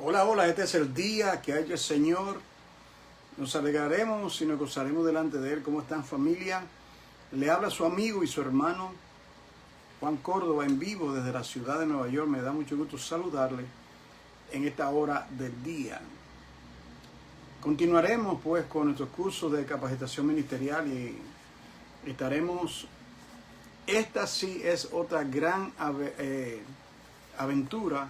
Hola, hola, este es el día que ha hecho el Señor. Nos alegraremos y nos gozaremos delante de Él. ¿Cómo están, familia? Le habla su amigo y su hermano Juan Córdoba en vivo desde la ciudad de Nueva York. Me da mucho gusto saludarle en esta hora del día. Continuaremos pues con nuestros cursos de capacitación ministerial y estaremos... Esta sí es otra gran aventura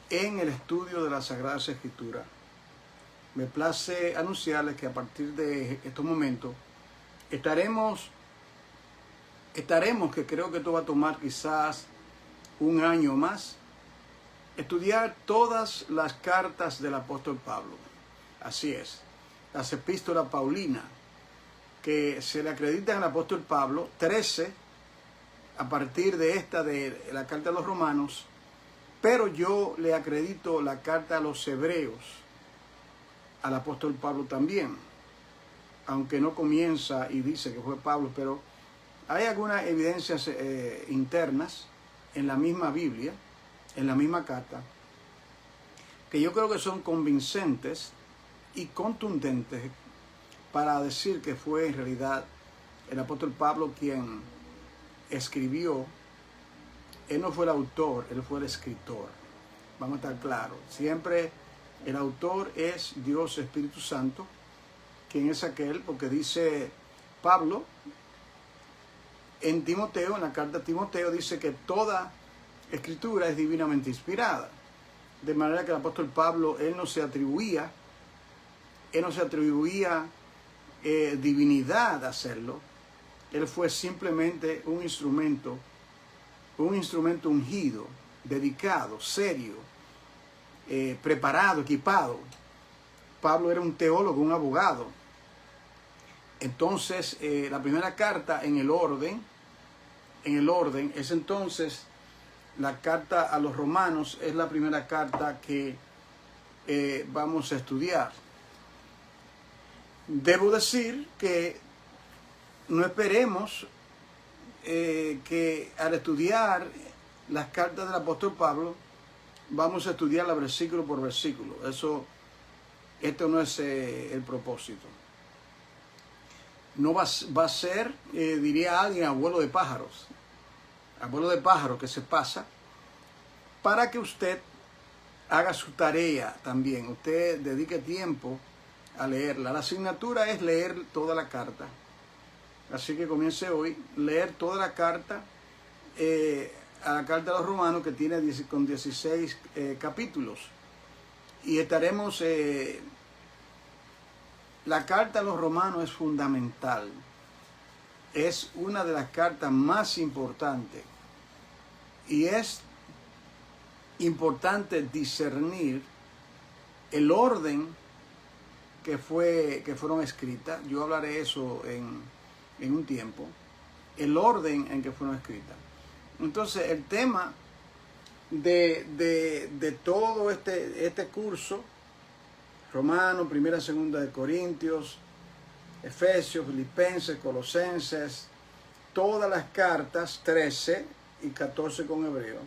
en el estudio de las Sagradas Escrituras. Me place anunciarles que a partir de estos momentos estaremos, que creo que esto va a tomar quizás un año más, estudiar todas las cartas del apóstol Pablo. Así es, las epístolas paulinas que se le acreditan al apóstol Pablo, 13, a partir de esta de la carta a los romanos, pero yo le acredito la carta a los hebreos, al apóstol Pablo también, aunque no comienza y dice que fue Pablo, pero hay algunas evidencias internas en la misma Biblia, en la misma carta, que yo creo que son convincentes y contundentes para decir que fue en realidad el apóstol Pablo quien escribió. Él no fue el autor, él fue el escritor. Vamos a estar claros. Siempre el autor es Dios Espíritu Santo, quien es aquel, porque dice Pablo en Timoteo, en la carta a Timoteo, dice que toda escritura es divinamente inspirada. De manera que el apóstol Pablo, él no se atribuía divinidad a hacerlo. Él fue simplemente un instrumento ungido, dedicado, serio, preparado, equipado. Pablo era un teólogo, un abogado. Entonces, la primera carta en el orden, es entonces la carta a los romanos, es la primera carta que vamos a estudiar. Debo decir que no esperemos que al estudiar las cartas del apóstol Pablo vamos a estudiarla versículo por versículo. Esto no es el propósito. No va a ser, diría alguien, abuelo de pájaros que se pasa, para que usted haga su tarea también. Usted dedique tiempo a leerla. La asignatura es leer toda la carta. Así que comience hoy, leer toda la carta, a la carta de los romanos, que tiene con 16 capítulos. Y estaremos, la carta a los romanos es fundamental. Es una de las cartas más importantes. Y es importante discernir el orden que fueron escritas. Yo hablaré eso en un tiempo, el orden en que fueron escritas. Entonces, el tema de todo este curso, Romanos, Primera, Segunda de Corintios, Efesios, Filipenses, Colosenses, todas las cartas, 13 y 14 con Hebreo.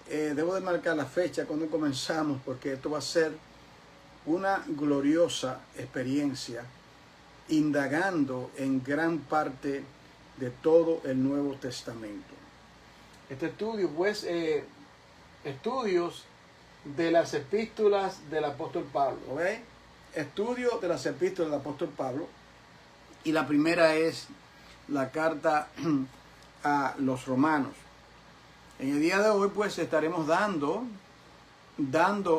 Debo de marcar la fecha cuando comenzamos, porque esto va a ser una gloriosa experiencia, indagando en gran parte de todo el Nuevo Testamento. Este estudio, pues, estudios de las epístolas del apóstol Pablo, ¿ok? Estudio de las epístolas del apóstol Pablo, y la primera es la carta a los romanos. En el día de hoy, pues, estaremos dando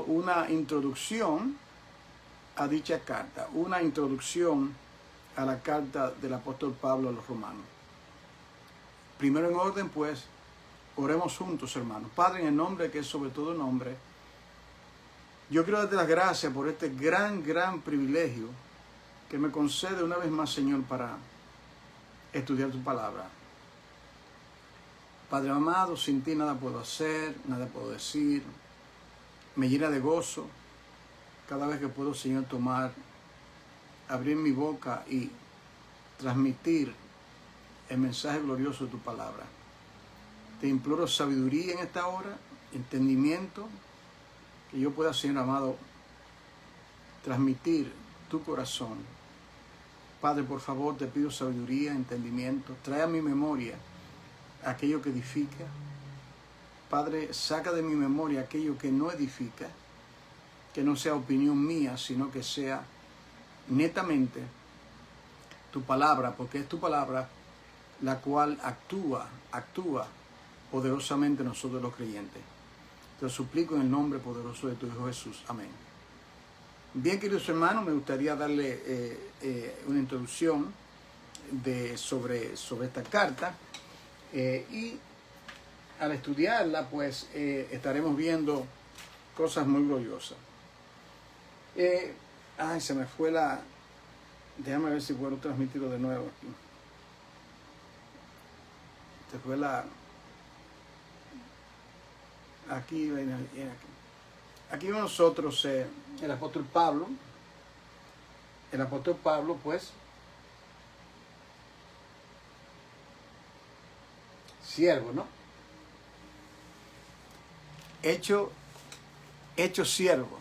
una introducción a dicha carta, una introducción a la carta del apóstol Pablo a los romanos. Primero en orden, pues, oremos juntos, hermanos. Padre, en el nombre que es sobre todo nombre, yo quiero darte las gracias por este gran privilegio que me concede una vez más, Señor, para estudiar tu palabra. Padre amado, sin ti nada puedo hacer, nada puedo decir. Me llena de gozo cada vez que puedo, Señor, abrir mi boca y transmitir el mensaje glorioso de tu palabra. Te imploro sabiduría en esta hora, entendimiento, que yo pueda, Señor amado, transmitir tu corazón. Padre, por favor, te pido sabiduría, entendimiento. Trae a mi memoria aquello que edifica. Padre, saca de mi memoria aquello que no edifica, que no sea opinión mía, sino que sea netamente tu palabra, porque es tu palabra la cual actúa poderosamente en nosotros los creyentes. Te lo suplico en el nombre poderoso de tu Hijo Jesús. Amén. Bien, queridos hermanos, me gustaría darle una introducción sobre esta carta y al estudiarla, pues estaremos viendo cosas muy gloriosas. Se me fue la... Déjame ver si puedo transmitirlo de nuevo aquí. Se fue la... Aquí, aquí nosotros, el apóstol Pablo, pues, siervo, ¿no? Hecho siervo.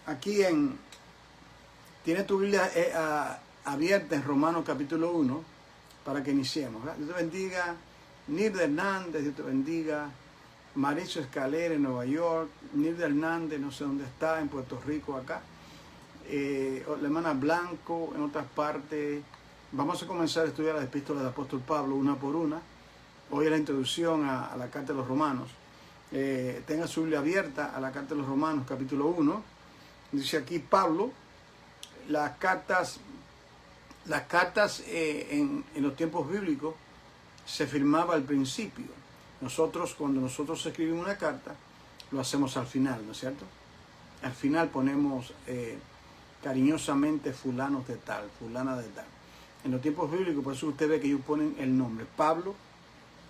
Aquí tiene tu Biblia abierta en Romanos capítulo 1 para que iniciemos, ¿verdad? Dios te bendiga, Nilda Hernández, Dios te bendiga, Maricho Escalera en Nueva York, Nilda Hernández, no sé dónde está, en Puerto Rico acá, la hermana Blanco en otras partes. Vamos a comenzar a estudiar las epístolas del apóstol Pablo una por una. Hoy es la introducción a la carta de los Romanos. Tenga su Biblia abierta a la carta de los Romanos, capítulo 1. Dice aquí Pablo, las cartas en los tiempos bíblicos se firmaba al principio. Cuando nosotros escribimos una carta, lo hacemos al final, ¿no es cierto? Al final ponemos cariñosamente fulanos de tal, fulana de tal. En los tiempos bíblicos, por eso usted ve que ellos ponen el nombre. Pablo,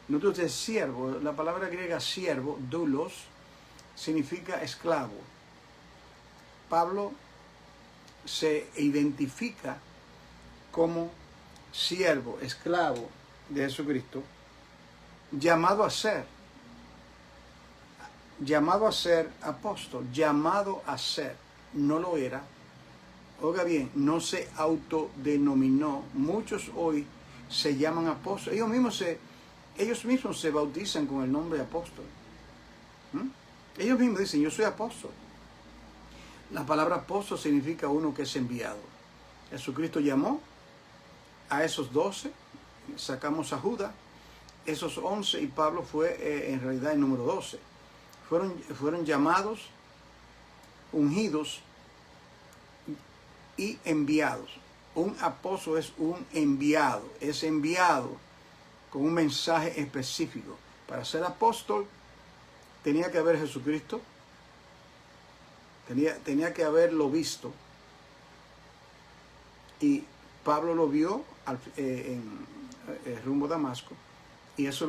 no te es siervo, la palabra griega siervo, doulos, significa esclavo. Pablo se identifica como siervo, esclavo de Jesucristo, llamado a ser apóstol, llamado a ser, no lo era. Oiga bien, no se autodenominó. Muchos hoy se llaman apóstoles. Ellos mismos se bautizan con el nombre de apóstol. Ellos mismos dicen, yo soy apóstol. La palabra apóstol significa uno que es enviado. Jesucristo llamó a esos 12, sacamos a Judas, esos 11, y Pablo fue en realidad el número 12. Fueron llamados, ungidos y enviados. Un apóstol es un enviado, es enviado con un mensaje específico. Para ser apóstol tenía que haber Jesucristo, tenía que haberlo visto, y Pablo lo vio en rumbo a Damasco, y eso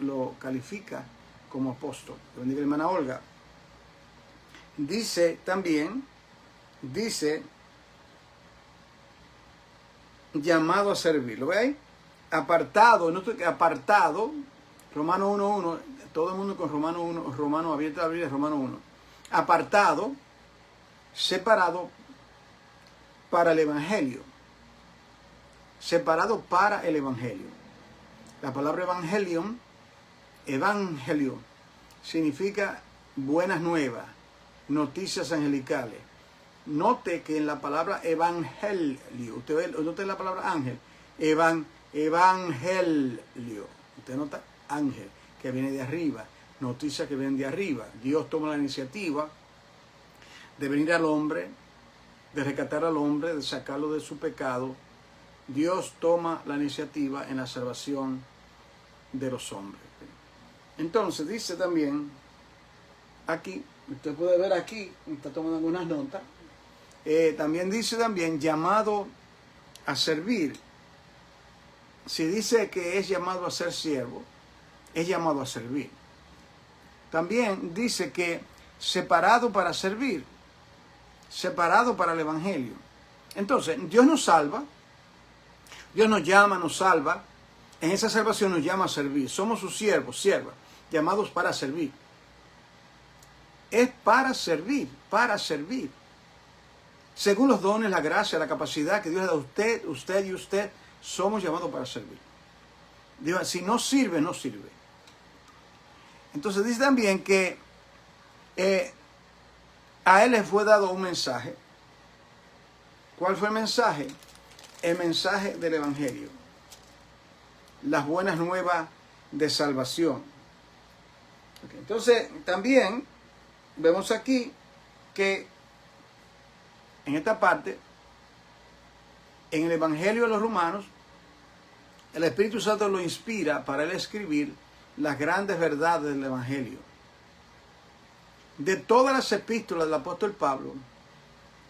lo califica como apóstol. Bendiga la hermana Olga. Dice llamado a servir, ¿lo veis? Apartado, Romano 1.1, todo el mundo con Romano abierto a abrir, Romano 1. Apartado, separado para el Evangelio. Separado para el Evangelio. La palabra evangelio significa buenas nuevas, noticias angelicales. Note que en la palabra evangelio, note la palabra ángel, evangelio. Usted nota ángel, que viene de arriba, noticias que vienen de arriba. Dios toma la iniciativa de venir al hombre, de rescatar al hombre, de sacarlo de su pecado. Dios toma la iniciativa en la salvación de los hombres. Entonces dice también aquí, usted puede ver aquí, está tomando algunas notas, también dice llamado a servir. Si dice que es llamado a ser siervo, es llamado a servir. También dice que separado para servir, separado para el Evangelio. Entonces, Dios nos salva, Dios nos llama, nos salva. En esa salvación nos llama a servir. Somos sus siervos, siervas. llamados para servir. Es para servir, para servir. Según los dones, la gracia, la capacidad que Dios le da a usted, usted y usted, somos llamados para servir. Dios, si no sirve, no sirve. Entonces dice también que a él le fue dado un mensaje. ¿Cuál fue el mensaje? El mensaje del Evangelio. Las buenas nuevas de salvación. Okay. Entonces, también vemos aquí que en esta parte, en el Evangelio de los Romanos, el Espíritu Santo lo inspira para él escribir las grandes verdades del Evangelio. De todas las epístolas del apóstol Pablo,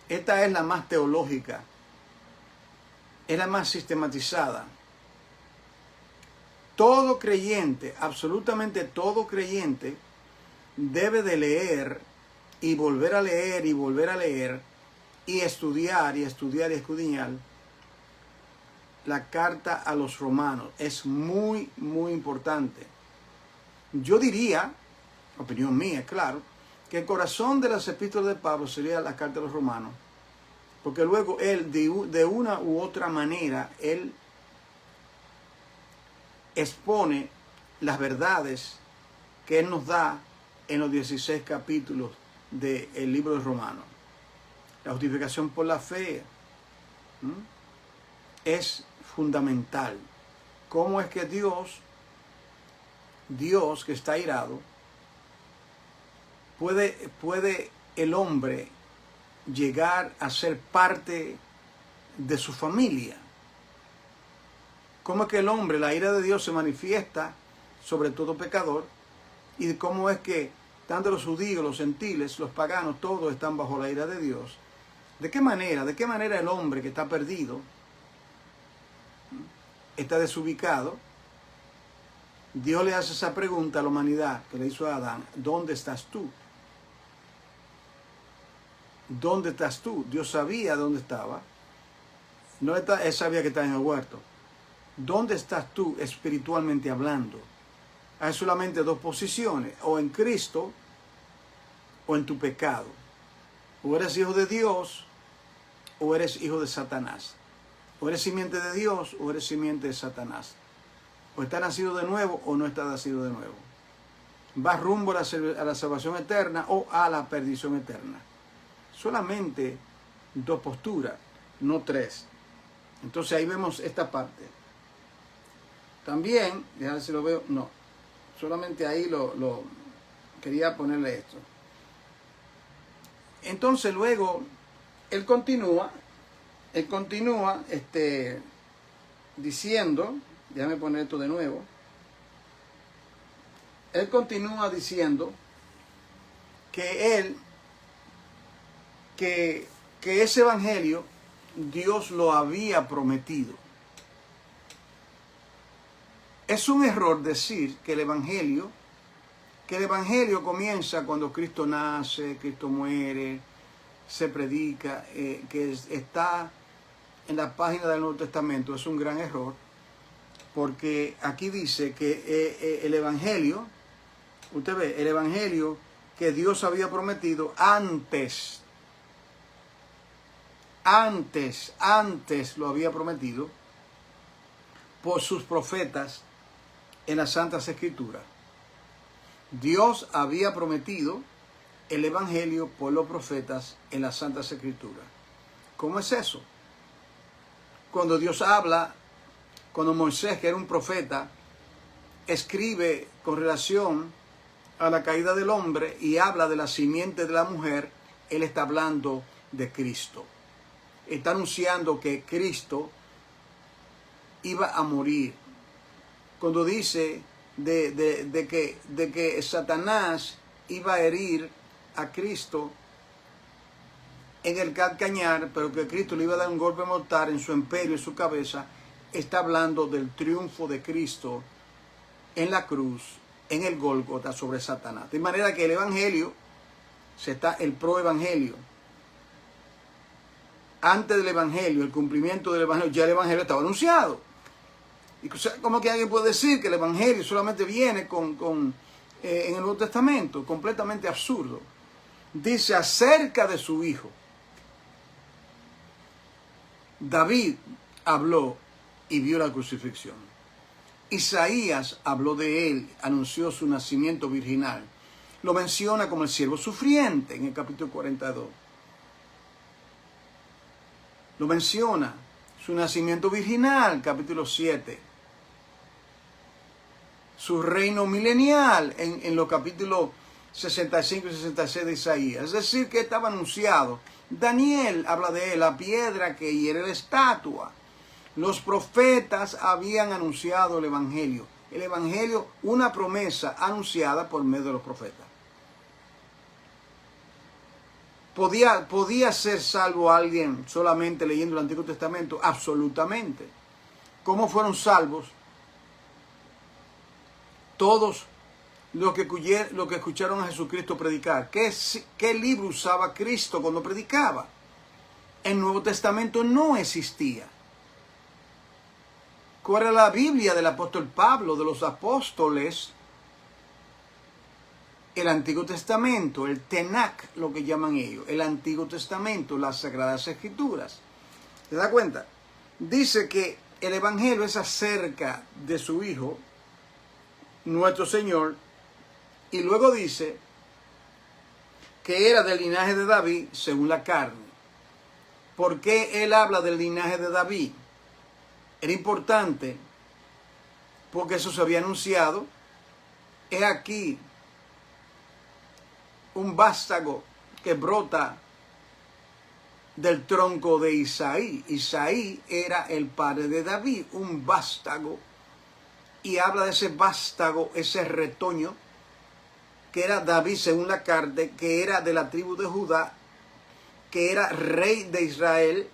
esta es la más teológica, es la más sistematizada. Todo creyente, absolutamente todo creyente, debe de leer y volver a leer y volver a leer y estudiar y estudiar y escudriñar la carta a los romanos. Es muy, muy importante. Yo diría, opinión mía, claro, que el corazón de las epístolas de Pablo sería la carta a los romanos, porque luego él, de una u otra manera, él expone las verdades que él nos da en los 16 capítulos del libro de Romanos. La justificación por la fe es fundamental. ¿Cómo es que Dios que está airado, puede el hombre llegar a ser parte de su familia? ¿Cómo es que el hombre, la ira de Dios se manifiesta sobre todo pecador? Y cómo es que tanto los judíos, los gentiles, los paganos, todos están bajo la ira de Dios. ¿De qué manera el hombre que está perdido, está desubicado? Dios le hace esa pregunta a la humanidad que le hizo a Adán: ¿dónde estás tú? ¿Dónde estás tú? Dios sabía dónde estaba. No él sabía que estaba en el huerto. ¿Dónde estás tú espiritualmente hablando? Hay solamente dos posiciones: o en Cristo o en tu pecado. O eres hijo de Dios o eres hijo de Satanás. O eres simiente de Dios o eres simiente de Satanás. O estás nacido de nuevo o no estás nacido de nuevo. Vas rumbo a la salvación eterna o a la perdición eterna. Solamente dos posturas, no tres. Entonces ahí vemos esta parte. También, déjame ver si lo veo, no. Solamente ahí lo quería ponerle esto. Entonces luego él continúa diciendo, déjame poner esto de nuevo. Él continúa diciendo que ese evangelio Dios lo había prometido. Es un error decir que el evangelio comienza cuando Cristo nace, Cristo muere, se predica, que está en la página del Nuevo Testamento. Es un gran error, porque aquí dice que el evangelio, usted ve, el evangelio que Dios había prometido antes lo había prometido por sus profetas en las Santas Escrituras. Dios había prometido el evangelio por los profetas en las Santas Escrituras. ¿Cómo es eso? Cuando Dios habla, cuando Moisés, que era un profeta, escribe con relación a la caída del hombre y habla de la simiente de la mujer, él está hablando de Cristo. Está anunciando que Cristo iba a morir. Cuando dice de que Satanás iba a herir a Cristo en el calcañar, pero que Cristo le iba a dar un golpe mortal en su imperio, en su cabeza, está hablando del triunfo de Cristo en la cruz, en el Gólgota, sobre Satanás. De manera que el evangelio, el proevangelio, antes del evangelio, el cumplimiento del evangelio, ya el evangelio estaba anunciado. Y ¿cómo que alguien puede decir que el evangelio solamente viene con en el Nuevo Testamento, completamente absurdo. Dice acerca de su hijo. David habló y vio la crucifixión. Isaías habló de él, anunció su nacimiento virginal. Lo menciona como el siervo sufriente en el capítulo 42. Lo menciona su nacimiento virginal, capítulo 7. Su reino milenial en los capítulos 65 y 66 de Isaías. Es decir, que estaba anunciado. Daniel habla de él, la piedra que hiere la estatua. Los profetas habían anunciado el Evangelio. El Evangelio, una promesa anunciada por medio de los profetas. ¿Podía ser salvo alguien solamente leyendo el Antiguo Testamento? Absolutamente. ¿Cómo fueron salvos? Todos los que escucharon a Jesucristo predicar. ¿Qué libro usaba Cristo cuando predicaba? El Nuevo Testamento no existía. ¿Cuál era la Biblia del apóstol Pablo, de los apóstoles? El Antiguo Testamento, el Tenach, lo que llaman ellos. El Antiguo Testamento, las Sagradas Escrituras. ¿Se da cuenta? Dice que el Evangelio es acerca de su Hijo, nuestro Señor, y luego dice que era del linaje de David según la carne. ¿Por qué él habla del linaje de David? Era importante porque eso se había anunciado. He aquí un vástago que brota del tronco de Isaí. Isaí era el padre de David, un vástago. Y habla de ese vástago, ese retoño, que era David según la carne, que era de la tribu de Judá, que era rey de Israel,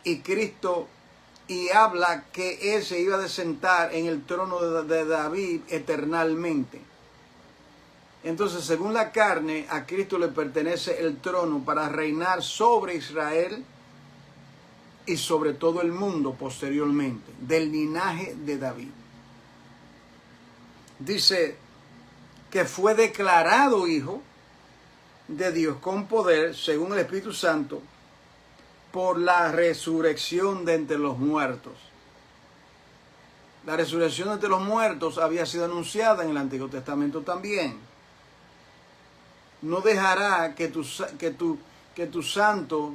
y Cristo, y habla que él se iba a sentar en el trono de David eternalmente. Entonces, según la carne, a Cristo le pertenece el trono para reinar sobre Israel y sobre todo el mundo posteriormente, del linaje de David. Dice que fue declarado hijo de Dios con poder, según el Espíritu Santo, por la resurrección de entre los muertos. La resurrección de entre los muertos había sido anunciada en el Antiguo Testamento también. No dejará que tu santo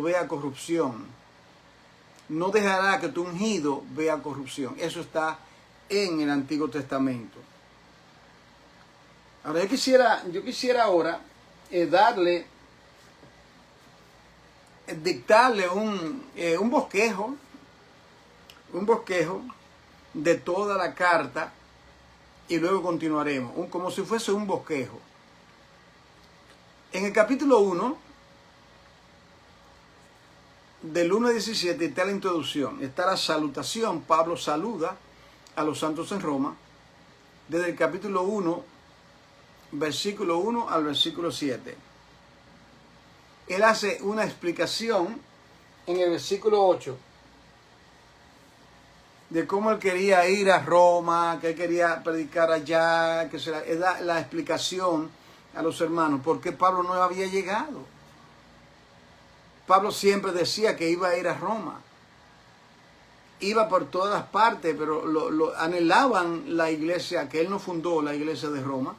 vea corrupción. No dejará que tu ungido vea corrupción. Eso está en el Antiguo Testamento. Ahora yo quisiera ahora dictarle un bosquejo de toda la carta y luego continuaremos, como si fuese un bosquejo. En el capítulo 1, del 1 al 17, está la introducción, está la salutación. Pablo saluda a los santos en Roma, desde el capítulo 1, versículo 1 al versículo 7. Él hace una explicación en el versículo 8 de cómo él quería ir a Roma, que él quería predicar allá, que se da la explicación a los hermanos, porque Pablo no había llegado. Pablo siempre decía que iba a ir a Roma. Iba por todas partes, pero lo anhelaban la iglesia, que él no fundó la iglesia de Roma.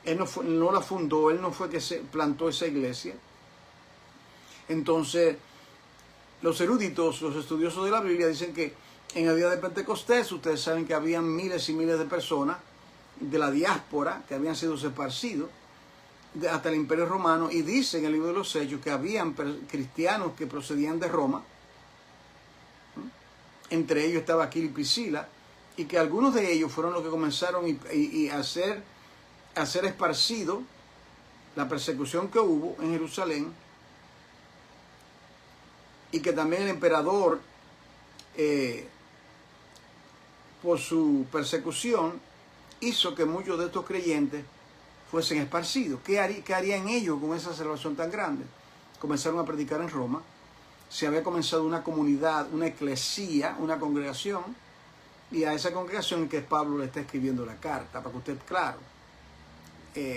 Él no la fundó, él no fue que se plantó esa iglesia. Entonces, los eruditos, los estudiosos de la Biblia dicen que en el día de Pentecostés, ustedes saben que habían miles y miles de personas de la diáspora que habían sido esparcidos hasta el Imperio Romano, y dice en el libro de los Hechos que habían cristianos que procedían de Roma, entre ellos estaba Aquila y Priscila, y que algunos de ellos fueron los que comenzaron a ser esparcido la persecución que hubo en Jerusalén, y que también el emperador, por su persecución, hizo que muchos de estos creyentes fuesen esparcidos. ¿Qué harían ellos con esa salvación tan grande? Comenzaron a predicar en Roma. se había comenzado una comunidad, una eclesía, una congregación, y a esa congregación que Pablo le está escribiendo la carta, para que usted, claro,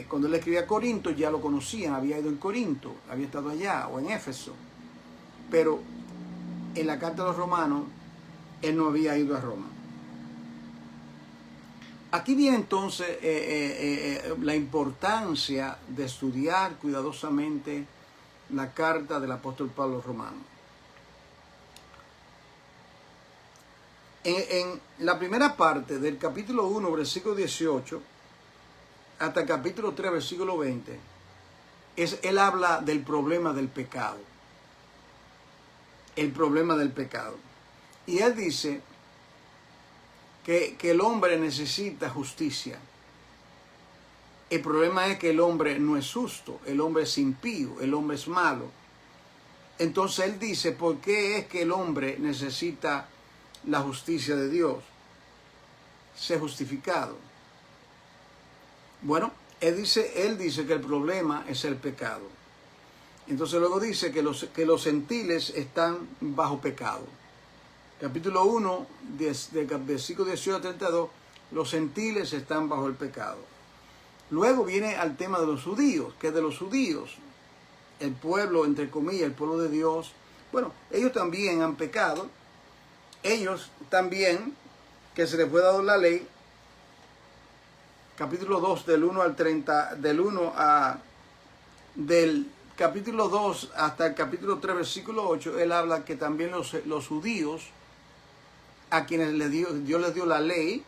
cuando él escribía a Corinto ya lo conocían, había ido en Corinto, había estado allá, o en Éfeso, pero en la carta de los romanos, él no había ido a Roma. Aquí viene entonces la importancia de estudiar cuidadosamente la carta del apóstol Pablo romano. En la primera parte del capítulo 1, versículo 18, hasta el capítulo 3, versículo 20, él habla del problema del pecado. El problema del pecado. Y él dice que el hombre necesita justicia. El problema es que el hombre no es justo, el hombre es impío, el hombre es malo. Entonces él dice, ¿por qué es que el hombre necesita la justicia de Dios? Ser justificado. Bueno, él dice que el problema es el pecado. Entonces luego dice que los gentiles están bajo pecado. Capítulo 1, versículo 18 a 32, los gentiles están bajo el pecado. Luego viene al tema de los judíos, que de los judíos, el pueblo, entre comillas, el pueblo de Dios, bueno, ellos también han pecado, ellos también, que se les fue dado la ley, capítulo 2 del capítulo 2 hasta el capítulo 3, versículo 8, él habla que también los judíos, a quienes Dios les dio la ley,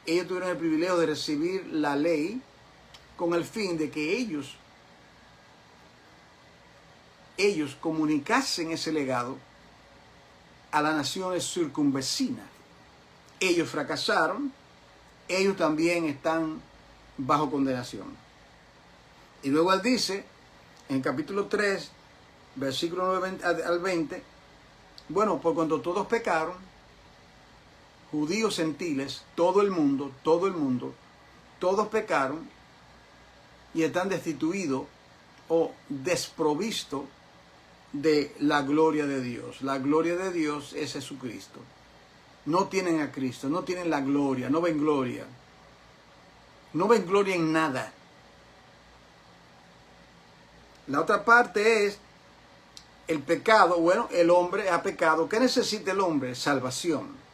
ellos tuvieron el privilegio de recibir la ley con el fin de que ellos comunicasen ese legado a las naciones circunvecinas. Ellos fracasaron, ellos también están bajo condenación. Y luego él dice, en capítulo 3, versículo 9 al 20, bueno, por cuanto todos pecaron, judíos, gentiles, todo el mundo, todos pecaron y están destituidos o desprovistos de la gloria de Dios. La gloria de Dios es Jesucristo. No tienen a Cristo, no tienen la gloria, no ven gloria. No ven gloria en nada. La otra parte es el pecado. Bueno, el hombre ha pecado. ¿Qué necesita el hombre? Salvación.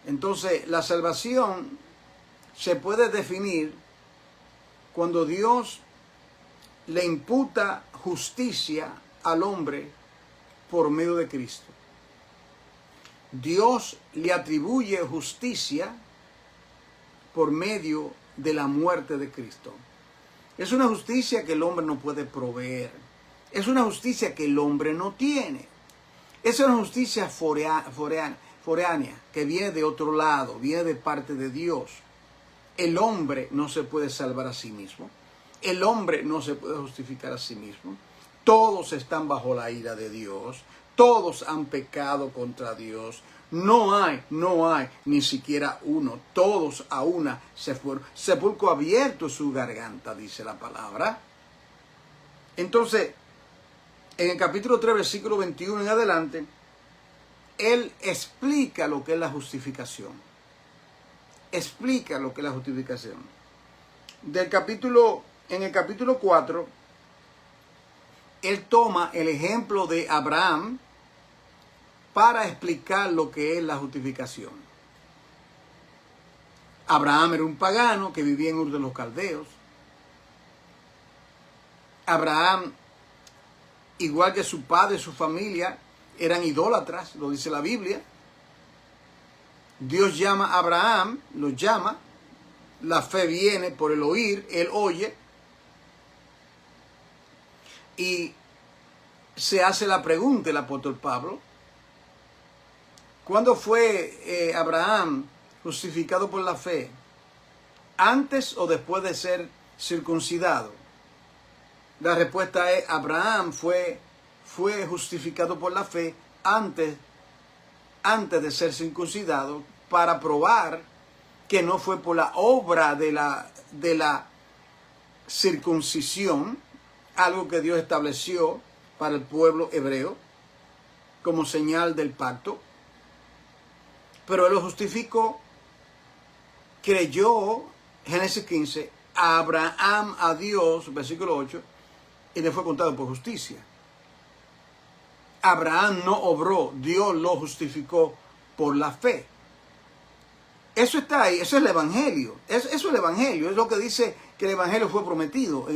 Entonces, la salvación se puede definir cuando Dios le imputa justicia al hombre por medio de Cristo. Dios le atribuye justicia por medio de la muerte de Cristo. Es una justicia que el hombre no puede proveer. Es una justicia que el hombre no tiene. Es una justicia foránea, que viene de otro lado, viene de parte de Dios. El hombre no se puede salvar a sí mismo. El hombre no se puede justificar a sí mismo. Todos están bajo la ira de Dios. Todos han pecado contra Dios. No hay ni siquiera uno. Todos a una se fueron. Sepulcro abierto es su garganta, dice la palabra. Entonces, en el capítulo 3, versículo 21 en adelante, él explica lo que es la justificación. Explica lo que es la justificación. En el capítulo 4, él toma el ejemplo de Abraham para explicar lo que es la justificación. Abraham era un pagano que vivía en Ur de los Caldeos. Abraham, igual que su padre y su familia, eran idólatras, lo dice la Biblia. Dios llama a Abraham, lo llama, la fe viene por el oír, él oye, y se hace la pregunta el apóstol Pablo, ¿cuándo fue Abraham justificado por la fe? ¿Antes o después de ser circuncidado? La respuesta es, Abraham fue justificado por la fe antes de ser circuncidado, para probar que no fue por la obra de la circuncisión, algo que Dios estableció para el pueblo hebreo como señal del pacto, pero él lo justificó, creyó, Génesis 15, a Abraham, a Dios, versículo 8, y le fue contado por justicia. Abraham no obró, Dios lo justificó por la fe. Eso está ahí, eso es el Evangelio. Eso es el Evangelio, es lo que dice que el Evangelio fue prometido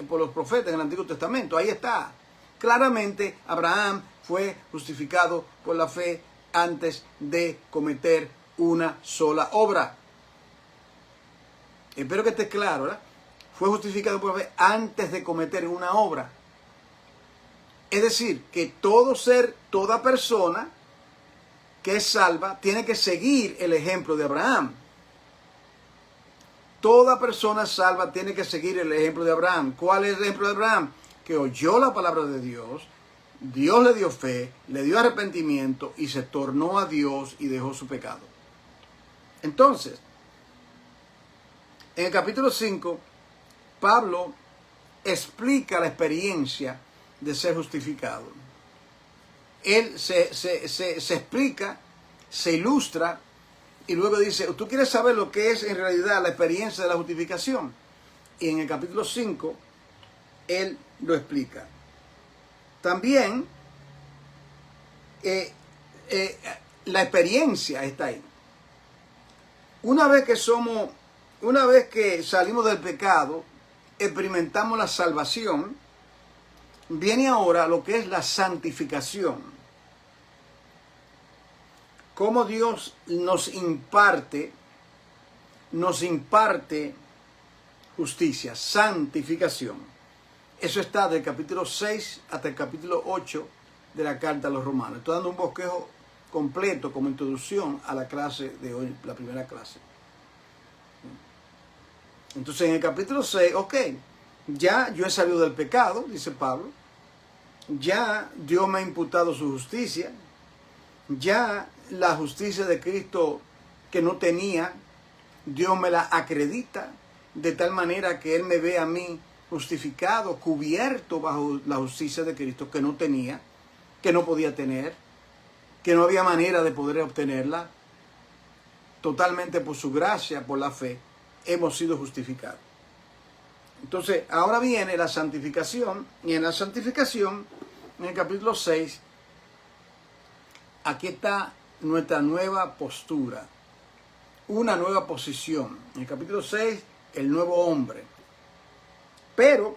por los profetas en el Antiguo Testamento. Ahí está. Claramente Abraham fue justificado por la fe antes de cometer una sola obra. Espero que esté claro, ¿verdad? Fue justificado por la fe antes de cometer una obra. Es decir, que todo ser, toda persona que es salva tiene que seguir el ejemplo de Abraham. Toda persona salva tiene que seguir el ejemplo de Abraham. ¿Cuál es el ejemplo de Abraham? Que oyó la palabra de Dios, Dios le dio fe, le dio arrepentimiento y se tornó a Dios y dejó su pecado. Entonces, en el capítulo 5, Pablo explica la experiencia de ser justificado. Él se explica, se ilustra y luego dice, ¿tú quieres saber lo que es en realidad la experiencia de la justificación? Y en el capítulo 5, él lo explica. También la experiencia está ahí. Una vez que salimos del pecado, experimentamos la salvación, viene ahora lo que es la santificación. Cómo Dios nos imparte justicia, santificación. Eso está del capítulo 6 hasta el capítulo 8 de la carta a los romanos. Estoy dando un bosquejo completo como introducción a la clase de hoy, la primera clase. Entonces en el capítulo 6, ok, ya yo he salido del pecado, dice Pablo. Ya Dios me ha imputado su justicia. Ya la justicia de Cristo que no tenía, Dios me la acredita de tal manera que Él me ve a mí justificado, cubierto bajo la justicia de Cristo que no tenía, que no podía tener, que no había manera de poder obtenerla. Totalmente por su gracia, por la fe, hemos sido justificados. Entonces, ahora viene la santificación, y en la santificación, en el capítulo 6, aquí está nuestra nueva postura, una nueva posición. En el capítulo 6, el nuevo hombre. Pero,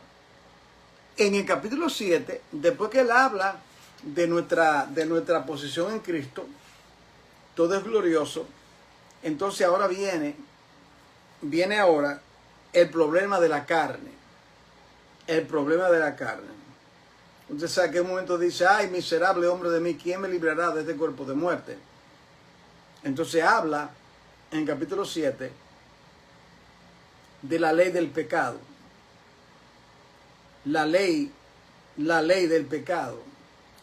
en el capítulo 7, después que él habla de nuestra posición en Cristo, todo es glorioso, entonces ahora viene ahora el problema de la carne. El problema de la carne. Usted sabe que en un momento dice, ay, miserable hombre de mí, ¿quién me librará de este cuerpo de muerte? Entonces habla en el capítulo 7 de la ley del pecado. La ley del pecado.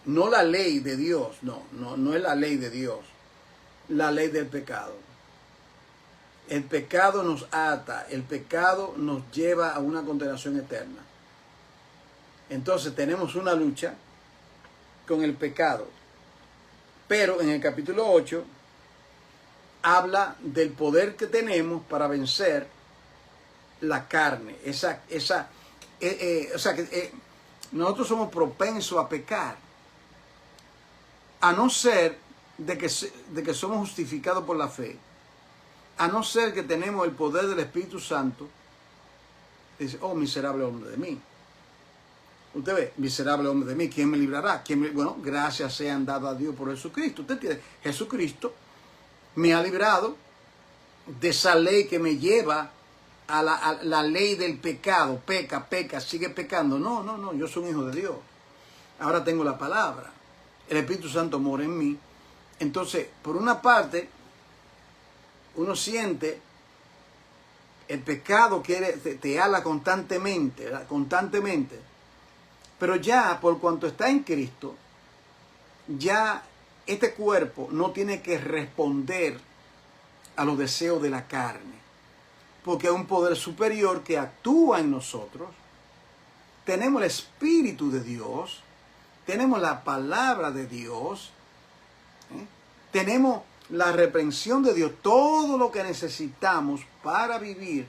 No la ley de Dios, no es la ley de Dios. La ley del pecado. El pecado nos ata, el pecado nos lleva a una condenación eterna. Entonces tenemos una lucha con el pecado. Pero en el capítulo 8 habla del poder que tenemos para vencer la carne. Nosotros somos propensos a pecar, a no ser de que somos justificados por la fe. A no ser que tenemos el poder del Espíritu Santo, dice, oh, miserable hombre de mí. Usted ve, miserable hombre de mí, ¿quién me librará? Bueno, gracias sean dadas a Dios por Jesucristo. Usted entiende, Jesucristo me ha librado de esa ley que me lleva a la ley del pecado. Peca, sigue pecando. No, yo soy un hijo de Dios. Ahora tengo la palabra. El Espíritu Santo mora en mí. Entonces, por una parte, uno siente el pecado que te ala constantemente, ¿verdad? Constantemente. Pero ya, por cuanto está en Cristo, ya este cuerpo no tiene que responder a los deseos de la carne. Porque hay un poder superior que actúa en nosotros. Tenemos el Espíritu de Dios tenemos la palabra de Dios, tenemos la reprensión de Dios, todo lo que necesitamos para vivir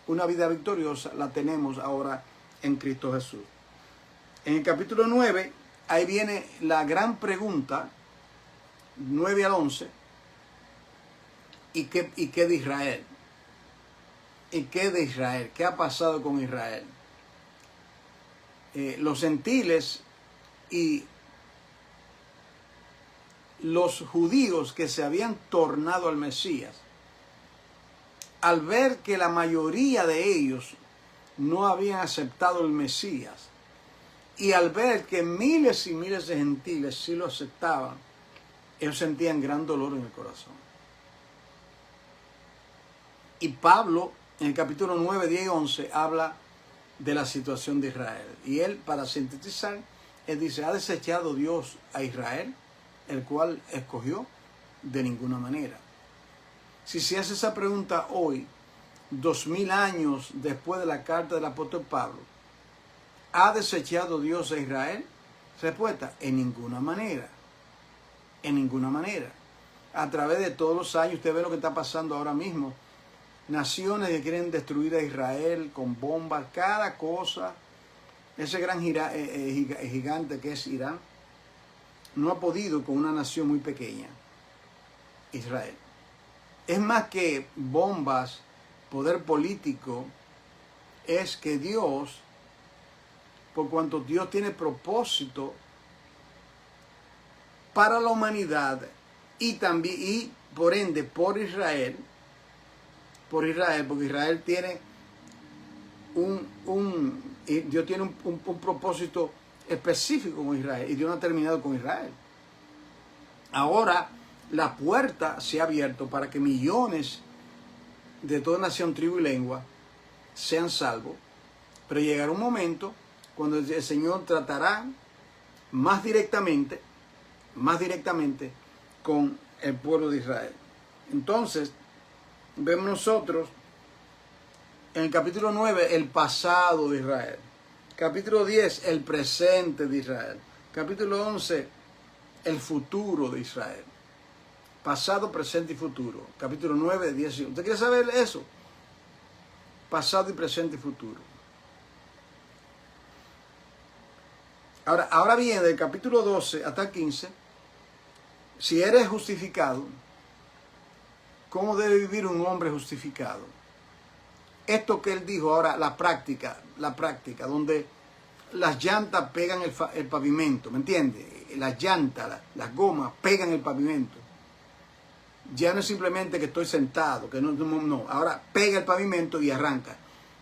una vida victoriosa, la tenemos ahora en Cristo Jesús. En el capítulo 9, ahí viene la gran pregunta, 9 al 11, ¿y qué de Israel? ¿Y qué de Israel? ¿Qué ha pasado con Israel? Los gentiles y los judíos que se habían tornado al Mesías, al ver que la mayoría de ellos no habían aceptado el Mesías, y al ver que miles y miles de gentiles sí lo aceptaban, ellos sentían gran dolor en el corazón. Y Pablo, en el capítulo 9, 10 y 11, habla de la situación de Israel. Y él, para sintetizar, él dice, ¿ha desechado Dios a Israel, el cual escogió? De ninguna manera. Si se hace esa pregunta hoy, 2000 años después de la carta del apóstol Pablo, ¿ha desechado Dios a Israel? Respuesta, en ninguna manera. En ninguna manera. A través de todos los años, usted ve lo que está pasando ahora mismo. Naciones que quieren destruir a Israel con bombas, cada cosa. Ese gran gigante que es Irán, no ha podido con una nación muy pequeña, Israel. Es más que bombas, poder político, es que Dios, por cuanto Dios tiene propósito para la humanidad y también, y por ende, por Israel, porque Israel tiene Dios tiene un propósito específico con Israel, y Dios no ha terminado con Israel. Ahora la puerta se ha abierto para que millones de toda nación, tribu y lengua sean salvos, pero llegará un momento cuando el Señor tratará más directamente con el pueblo de Israel. Entonces, vemos nosotros en el capítulo 9 el pasado de Israel, capítulo 10 el presente de Israel, capítulo 11 el futuro de Israel, pasado, presente y futuro, capítulo 9, 10. ¿Usted quiere saber eso? Pasado y presente y futuro. Ahora bien, del capítulo 12 hasta el 15, si eres justificado, ¿cómo debe vivir un hombre justificado? Esto que él dijo ahora, la práctica, donde las llantas pegan el pavimento, ¿me entiende? Las llantas, las gomas pegan el pavimento. Ya no es simplemente que estoy sentado, que no, ahora pega el pavimento y arranca.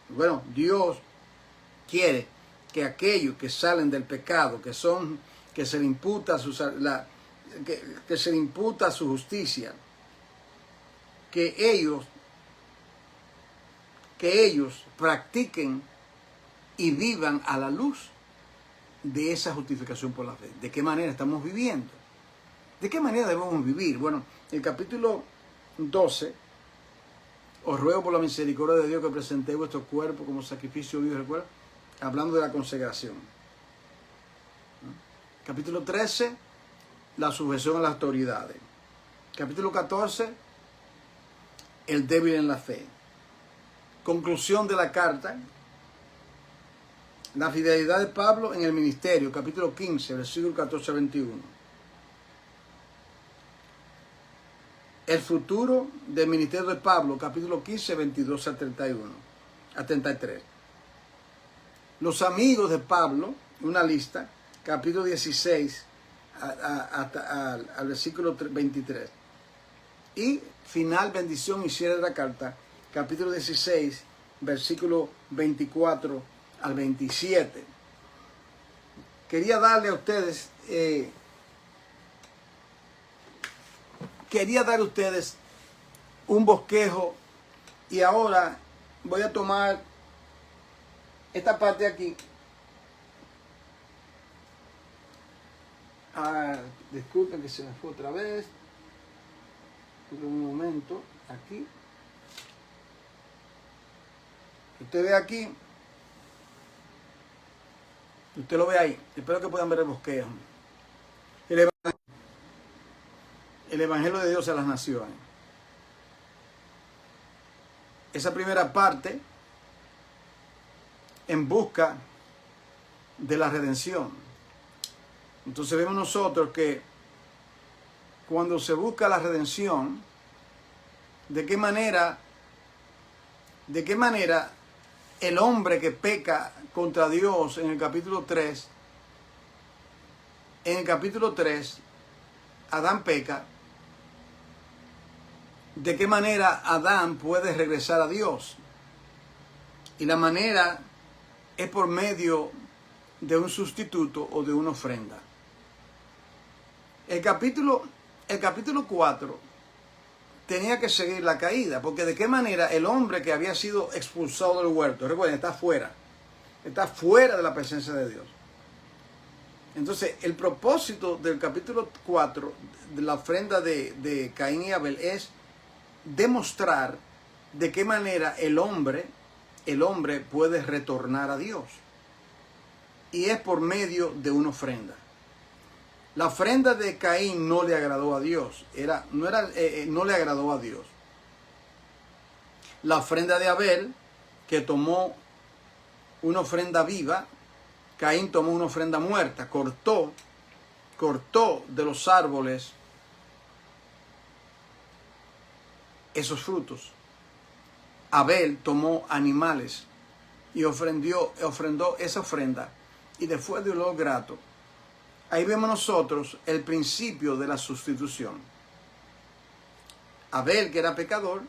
Bueno, Dios quiere que aquellos que salen del pecado, que se le imputa que se le imputa su justicia, que ellos practiquen y vivan a la luz de esa justificación por la fe. ¿De qué manera estamos viviendo? ¿De qué manera debemos vivir? Bueno, el capítulo 12, os ruego por la misericordia de Dios que presentéis vuestro cuerpo como sacrificio vivo, recuerda, hablando de la consagración. Capítulo 13, la sujeción a las autoridades. Capítulo 14, el débil en la fe. Conclusión de la carta, la fidelidad de Pablo en el ministerio, capítulo 15, versículo 14 a 21. El futuro del ministerio de Pablo, capítulo 15, 22 a 31, a 33. Los amigos de Pablo, una lista, capítulo 16 al versículo 23. Y final, bendición y cierre de la carta, capítulo 16, versículo 24 al 27. Quería darle a ustedes, un bosquejo, y ahora voy a tomar esta parte de aquí. Disculpen que se me fue otra vez. Un momento, aquí. Usted ve aquí Usted lo ve ahí. Espero que puedan ver el bosquejo. El Evangelio de Dios a las naciones. Esa primera parte, en busca de la redención. Entonces vemos nosotros que cuando se busca la redención, ¿de qué manera el hombre que peca contra Dios en el capítulo 3, Adán peca? ¿De qué manera Adán puede regresar a Dios? Y la manera es por medio de un sustituto o de una ofrenda. El capítulo 4 tenía que seguir la caída, porque de qué manera el hombre que había sido expulsado del huerto, recuerden, está fuera de la presencia de Dios. Entonces, el propósito del capítulo 4 de la ofrenda de Caín y Abel es demostrar de qué manera el hombre puede retornar a Dios. Y es por medio de una ofrenda. La ofrenda de Caín no le agradó a Dios. No le agradó a Dios. La ofrenda de Abel, que tomó una ofrenda viva, Caín tomó una ofrenda muerta, cortó de los árboles esos frutos. Abel tomó animales y ofrendó esa ofrenda, y después de olor grato. Ahí vemos nosotros el principio de la sustitución. Abel, que era pecador,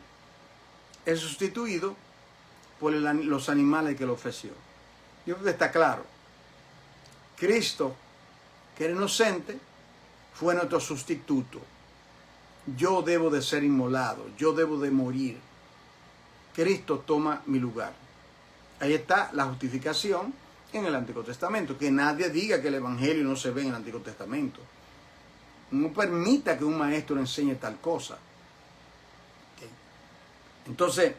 es sustituido por los animales que le ofreció. Yo creo que está claro. Cristo, que era inocente, fue nuestro sustituto. Yo debo de ser inmolado, yo debo de morir. Cristo toma mi lugar. Ahí está la justificación en el Antiguo Testamento. Que nadie diga que el Evangelio no se ve en el Antiguo Testamento. No permita que un maestro enseñe tal cosa. ¿Okay? Entonces,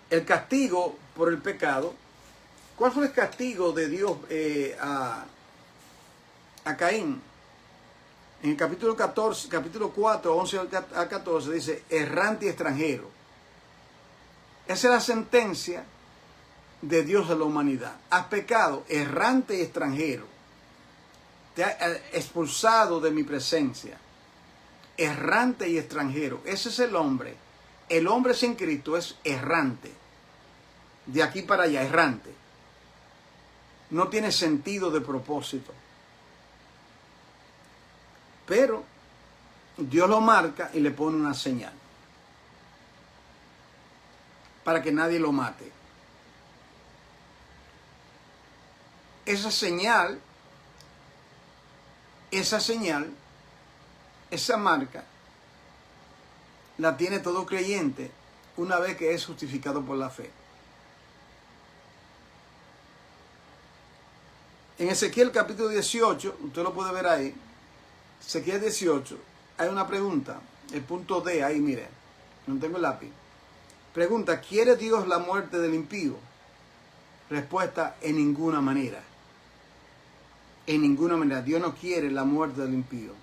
el castigo por el pecado. ¿Cuál fue el castigo de Dios a Caín? En el capítulo 4, 11 a 14 dice, errante y extranjero. Esa es la sentencia de Dios a la humanidad. Has pecado, errante y extranjero. Te ha expulsado de mi presencia. Errante y extranjero. Ese es el hombre. El hombre sin Cristo es errante. De aquí para allá, errante. No tiene sentido de propósito. Pero Dios lo marca y le pone una señal. Para que nadie lo mate. Esa señal, esa marca, la tiene todo creyente una vez que es justificado por la fe. En Ezequiel capítulo 18, usted lo puede ver ahí, Ezequiel 18, hay una pregunta, el punto D, ahí mire, no tengo el lápiz. Pregunta, ¿quiere Dios la muerte del impío? Respuesta, en ninguna manera. En ninguna manera. Dios no quiere la muerte del impío.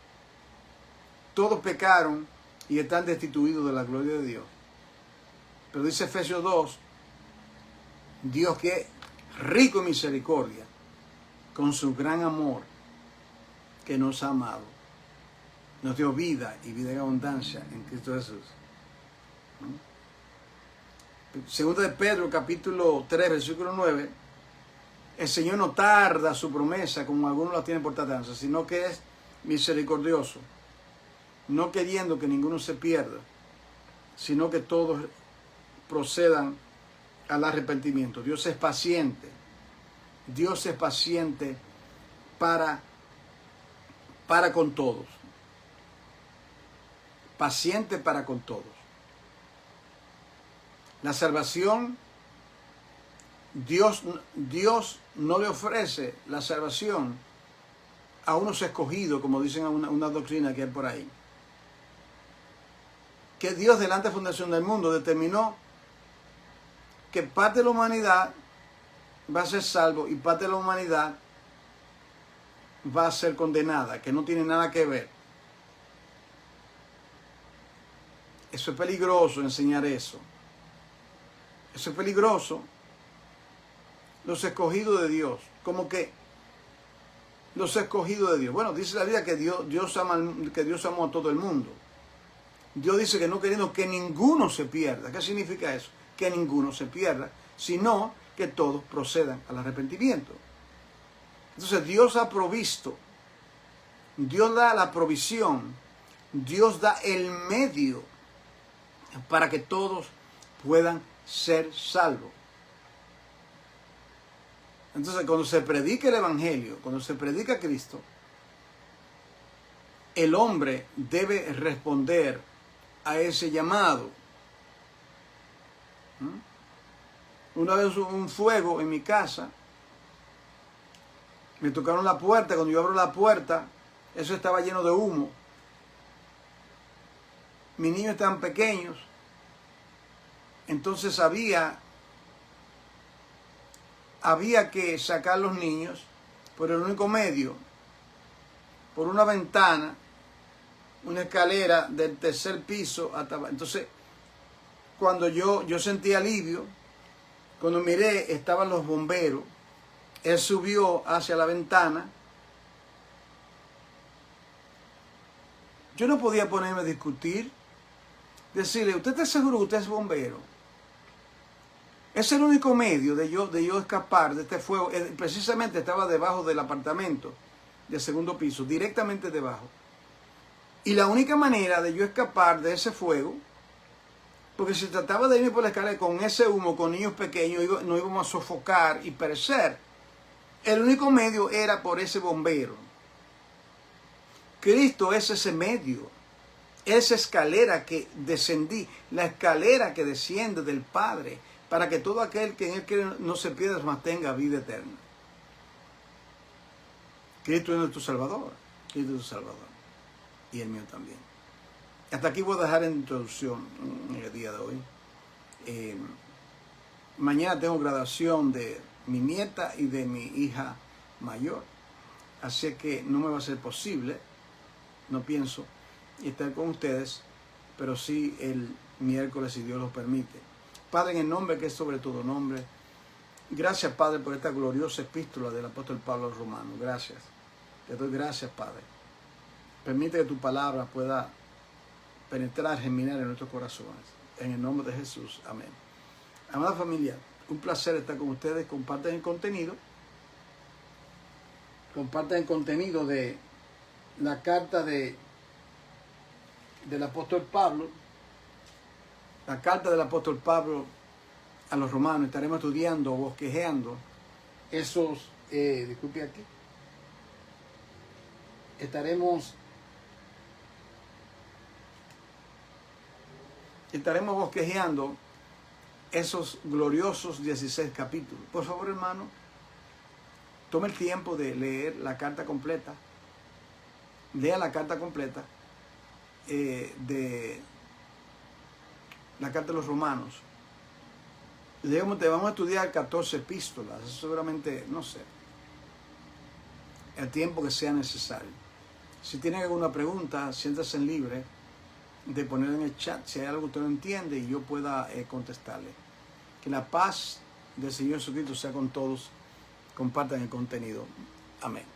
Todos pecaron y están destituidos de la gloria de Dios. Pero dice Efesios 2, Dios que es rico en misericordia, con su gran amor que nos ha amado, nos dio vida y vida en abundancia en Cristo Jesús. Segundo de Pedro, capítulo 3, versículo 9, el Señor no tarda su promesa como algunos la tienen por tardanza, sino que es misericordioso, no queriendo que ninguno se pierda, sino que todos procedan al arrepentimiento. Dios es paciente. Dios es paciente para con todos. Paciente para con todos. La salvación, Dios no le ofrece la salvación a unos escogidos, como dicen una doctrina que hay por ahí. Que Dios, delante de la fundación del mundo, determinó que parte de la humanidad va a ser salvo y parte de la humanidad va a ser condenada, que no tiene nada que ver. Eso es peligroso, enseñar eso. Eso es peligroso. Los escogidos de Dios, como que los escogidos de Dios. Bueno, dice la Biblia que Dios amó a todo el mundo. Dios dice que no queriendo que ninguno se pierda. ¿Qué significa eso? Que ninguno se pierda, sino que todos procedan al arrepentimiento. Entonces Dios ha provisto, Dios da la provisión, Dios da el medio para que todos puedan ser salvos. Entonces, cuando se predica el Evangelio, cuando se predica a Cristo, el hombre debe responder a ese llamado. Una vez hubo un fuego en mi casa, me tocaron la puerta, cuando yo abro la puerta, eso estaba lleno de humo. Mis niños estaban pequeños, entonces había que sacar los niños por el único medio, por una ventana, una escalera del tercer piso hasta abajo. Entonces, cuando yo sentí alivio, cuando miré, estaban los bomberos. Él subió hacia la ventana. Yo no podía ponerme a discutir, decirle, ¿usted está seguro que usted es bombero? Es el único medio de yo escapar de este fuego. Precisamente estaba debajo del apartamento del segundo piso, directamente debajo. Y la única manera de yo escapar de ese fuego, porque si trataba de irme por la escalera con ese humo, con niños pequeños, nos íbamos a sofocar y perecer. El único medio era por ese bombero. Cristo es ese medio, esa escalera que descendí, la escalera que desciende del Padre, para que todo aquel que en Él cree no se pierda, mas tenga vida eterna. Cristo es nuestro Salvador. Cristo es nuestro Salvador. Y el mío también. Hasta aquí voy a dejar en introducción en el día de hoy. Mañana tengo graduación de mi nieta y de mi hija mayor. Así que no me va a ser posible, no pienso, estar con ustedes, pero sí el miércoles, si Dios lo permite. Padre, en el nombre que es sobre todo nombre, gracias, Padre, por esta gloriosa epístola del apóstol Pablo a los Romanos. Gracias. Te doy gracias, Padre. Permite que tu palabra pueda penetrar, germinar en nuestros corazones. En el nombre de Jesús. Amén. Amada familia, un placer estar con ustedes. Compartan el contenido. Compartan el contenido de la carta del apóstol Pablo. La carta del apóstol Pablo a los romanos. Estaremos estudiando, bosquejeando esos, disculpe aquí. Estaremos bosquejeando esos gloriosos 16 capítulos. Por favor, hermano, tome el tiempo de leer la carta completa. Lea la carta completa de la carta de los romanos. Vamos a estudiar 14 epístolas. Seguramente, no sé, el tiempo que sea necesario. Si tienen alguna pregunta, siéntanse libre de ponerla en el chat, si hay algo que usted no entiende y yo pueda contestarle. Que la paz del Señor Jesucristo sea con todos. Compartan el contenido. Amén.